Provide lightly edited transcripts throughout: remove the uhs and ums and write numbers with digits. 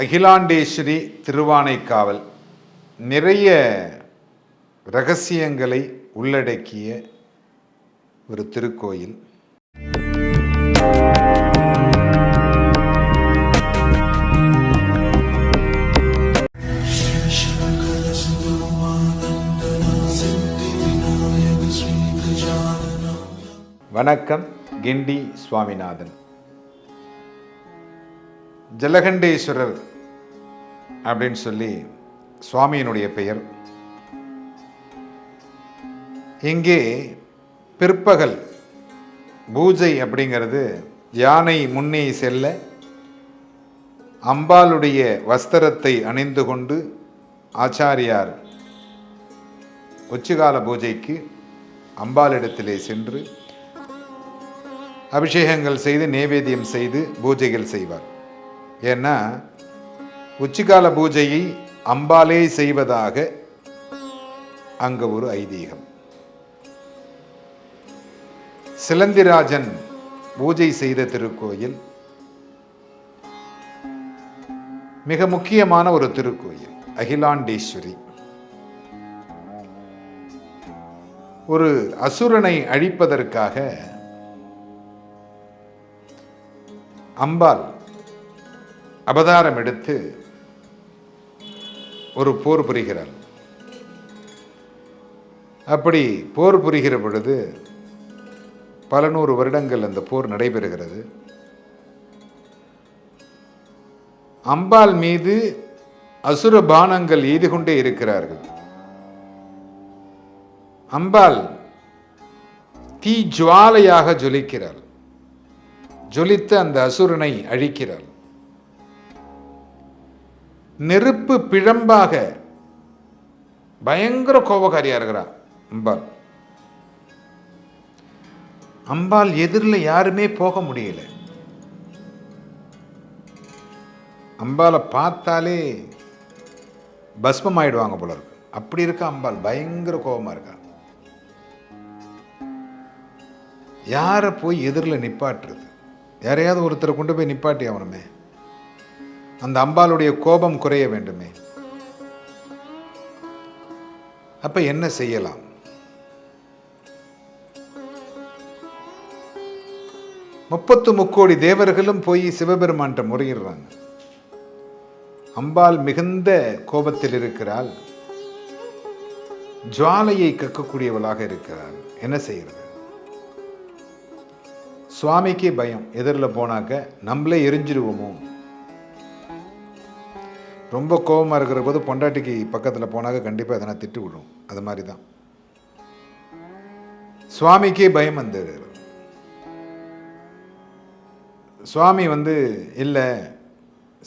அகிலாண்டேஸ்வரி திருவானைக்காவல் நிறைய ரகசியங்களை உள்ளடக்கிய ஒரு திருக்கோயில். வணக்கம். கிண்டி சுவாமிநாதன். ஜலகண்டேஸ்வரர் அப்படின்னு சொல்லி சுவாமியினுடைய பெயர். இங்கே பிற்பகல் பூஜை அப்படிங்கிறது யானை முன்னே செல்ல அம்பாளுடைய வஸ்திரத்தை அணிந்து கொண்டு ஆச்சாரியார் உச்சிகால பூஜைக்கு அம்பாளிடத்திலே சென்று அபிஷேகங்கள் செய்து நைவேத்தியம் செய்து பூஜைகள் செய்வார். ஏன்னா உச்சிகால பூஜையை அம்பாலே செய்வதாக அங்கு ஒரு ஐதீகம். சிலந்திராஜன் பூஜை செய்த திருக்கோயில், மிக முக்கியமான ஒரு திருக்கோயில் அகிலாண்டேஸ்வரி. ஒரு அசுரனை அழிப்பதற்காக அம்பாள் அவதாரம் எடுத்து ஒரு போர் புரிகிறார். அப்படி போர் புரிகிற பொழுது பல நூறு வருடங்கள் அந்த போர் நடைபெறுகிறது. அம்பாள் மீது அசுர பானங்கள் எய்து கொண்டே இருக்கிறார்கள். அம்பாள் தீ ஜுவாலையாக ஜொலிக்கிறாள். ஜொலித்து அந்த அசுரனை அழிக்கிறாள். நெருப்பு பிழம்பாக பயங்கர கோபக்காரியா இருக்கிறார் அம்பாள். அம்பாள் எதிரில் யாருமே போக முடியல. அம்பாளை பார்த்தாலே பஸ்மம் ஆயிடுவாங்க போல இருக்கு. அப்படி இருக்க அம்பாள் பயங்கர கோபமா இருக்கா. யாரை போய் எதிரில் நிப்பாட்டுறது? யாரையாவது ஒருத்தரை கொண்டு போய் நிப்பாட்டி ஆகணுமே. அந்த அம்பாளுடைய கோபம் குறைய வேண்டுமே. அப்ப என்ன செய்யலாம்? முப்பத்து முக்கோடி தேவர்களும் போய் சிவபெருமான்கிட்ட முறையிடுறாங்க. அம்பாள் மிகுந்த கோபத்தில் இருக்கிறாள். ஜுவாலையை கக்கக்கூடியவளாக இருக்கிறாள். என்ன செய்யறது? சுவாமிக்கே பயம். எதிரில் போனாக்க நம்மளே எரிஞ்சிடுவோமோ. ரொம்ப கோபமாக இருக்கிற போது பொண்டாட்டிக்கு பக்கத்தில் போனாக்க கண்டிப்பாக எதனா திட்டு விடும். அது மாதிரி தான் சுவாமிக்கே பயம் வந்தது. சுவாமி இல்லை,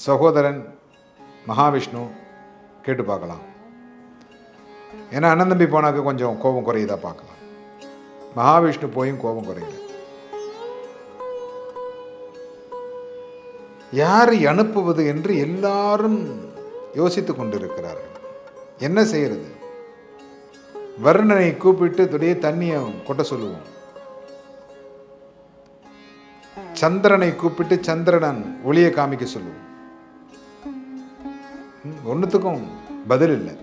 சகோதரன் மகாவிஷ்ணு கேட்டு பார்க்கலாம். ஏன்னா அண்ணன் தம்பி போனாக்க கொஞ்சம் கோபம் குறையுதா பார்க்கலாம். மகாவிஷ்ணு போயும் கோபம் குறையல. யாரை அனுப்புவது என்று எல்லாரும் யோசித்துக் கொண்டிருக்கிறார்கள். என்ன செய்யறது? வருணனை கூப்பிட்டு துடைய தண்ணியை கொட்ட சொல்லுவோம். சந்திரனை கூப்பிட்டு சந்திரன் ஒளியை காமிக்க சொல்லுவோம். ஒன்னுத்துக்கும் பதில் இல்லை.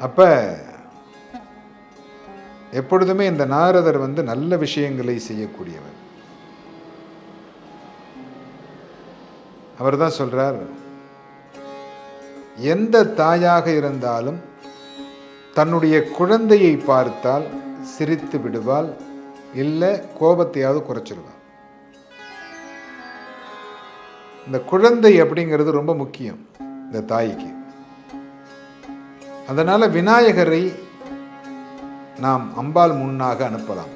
அப்ப எப்பொழுதுமே இந்த நாரதர் நல்ல விஷயங்களை செய்யக்கூடியவர். அவர் தான் சொல்றார், எந்த தாயாக இருந்தாலும் தன்னுடைய குழந்தையை பார்த்தால் சிரித்து விடுவாள், இல்லை கோபத்தையாவது குறைச்சிடுவாள். இந்த குழந்தை அப்படிங்கிறது ரொம்ப முக்கியம் இந்த தாய்க்கு. அதனால விநாயகரை நாம் அம்பாள் முன்னாக அனுப்பலாம்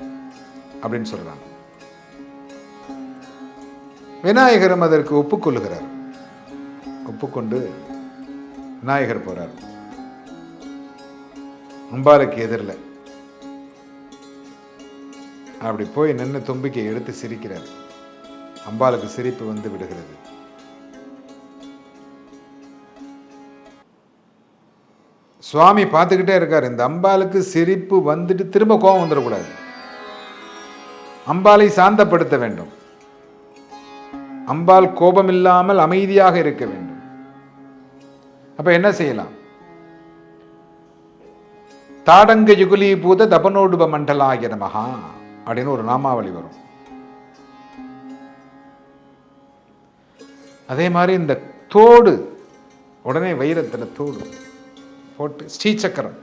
அப்படின்னு சொல்றாங்க. விநாயகரும் அதற்கு ஒப்புக்கொள்கிறார். ஒப்புக்கொண்டு விநாயகர் போறார் அம்பாளுக்கு எதிரில். அப்படி போய் நின்று தும்பிக்கை எடுத்து சிரிக்கிறார். அம்பாளுக்கு சிரிப்பு விடுகிறது. சுவாமி பார்த்துக்கிட்டே இருக்கார். இந்த அம்பாளுக்கு சிரிப்பு வந்துட்டு திரும்ப கோபம் வந்துடக்கூடாது. அம்பாளை சாந்தப்படுத்த வேண்டும். அம்பாள் கோபம் இல்லாமல் அமைதியாக இருக்க வேண்டும். அப்ப என்ன செய்யலாம்? தாடங்க யுகுலி பூத தபனோடுப மண்டலாய நமஹா அப்படின்னு ஒரு நாமாவளி வரும். அதே மாதிரி இந்த தோடு, உடனே வைரத்தில் தோடு போட்டு ஸ்ரீசக்கரம்,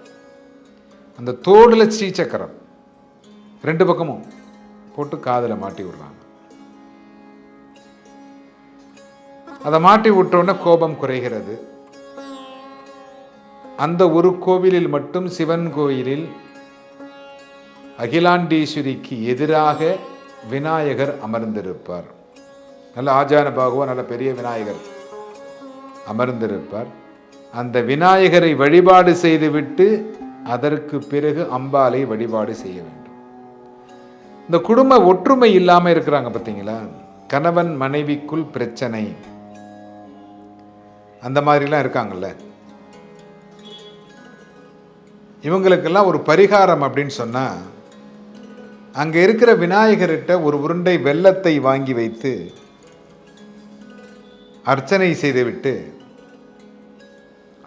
அந்த தோடுல ஸ்ரீசக்கரம் 2 பக்கமும் போட்டு காதில் மாட்டி விடுறாங்க. அதை மாட்டி விட்டோன்னே கோபம் குறைகிறது. அந்த ஒரு கோவிலில் மட்டும், சிவன் கோயிலில் அகிலாண்டீஸ்வரிக்கு எதிராக விநாயகர் அமர்ந்திருப்பார். நல்ல ஆஜான பாகுவா, நல்ல பெரிய விநாயகர் அமர்ந்திருப்பார். அந்த விநாயகரை வழிபாடு செய்துவிட்டு அதற்கு பிறகு அம்பாளை வழிபாடு செய்ய வேண்டும். இந்த குடும்ப ஒற்றுமை இல்லாம இருக்கிறாங்க பார்த்தீங்களா? கணவன் மனைவிக்குள் பிரச்சனை, அந்த மாதிரிலாம் இருக்காங்கல்ல, இவங்களுக்கெல்லாம் ஒரு பரிகாரம் அப்படின்னு சொன்னா, அங்க இருக்கிற விநாயகர்கிட்ட ஒரு உருண்டை வெல்லத்தை வாங்கி வைத்து அர்ச்சனை செய்துவிட்டு,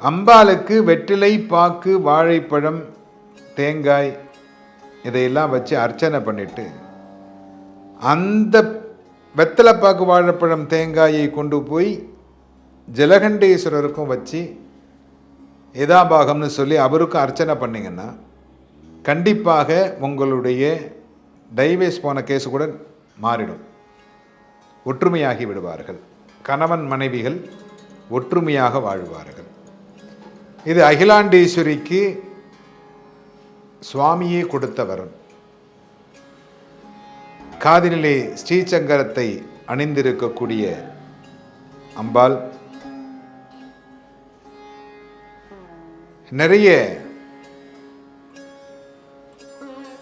அம்பாளுக்கு வெற்றிலை, பாக்கு, வாழைப்பழம், தேங்காய் இதையெல்லாம் வச்சு அர்ச்சனை பண்ணிட்டு, அந்த வெத்தலைப்பாக்கு, வாழைப்பழம், தேங்காயை கொண்டு போய் ஜலகண்டேஸ்வரருக்கும் வச்சு யதாபாகம்னு சொல்லி அவருக்கும் அர்ச்சனை பண்ணிங்கன்னா கண்டிப்பாக உங்களுடைய டைவேஸ் போன கேஸு கூட மாறிடும். ஒற்றுமையாகி விடுவார்கள். கணவன் மனைவிகள் ஒற்றுமையாக வாழ்வார்கள். இது அகிலாண்டீஸ்வரிக்கு சுவாமியே கொடுத்த வரம். காதினிலே ஸ்ரீசங்கரத்தை அணிந்திருக்கக்கூடிய அம்பாள் நிறைய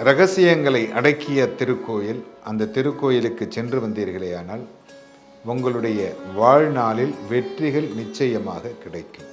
ரகசியங்களை அடக்கிய திருக்கோயில். அந்த திருக்கோயிலுக்கு சென்று வந்தீர்களேயானால் உங்களுடைய வாழ்நாளில் வெற்றிகள் நிச்சயமாக கிடைக்கும்.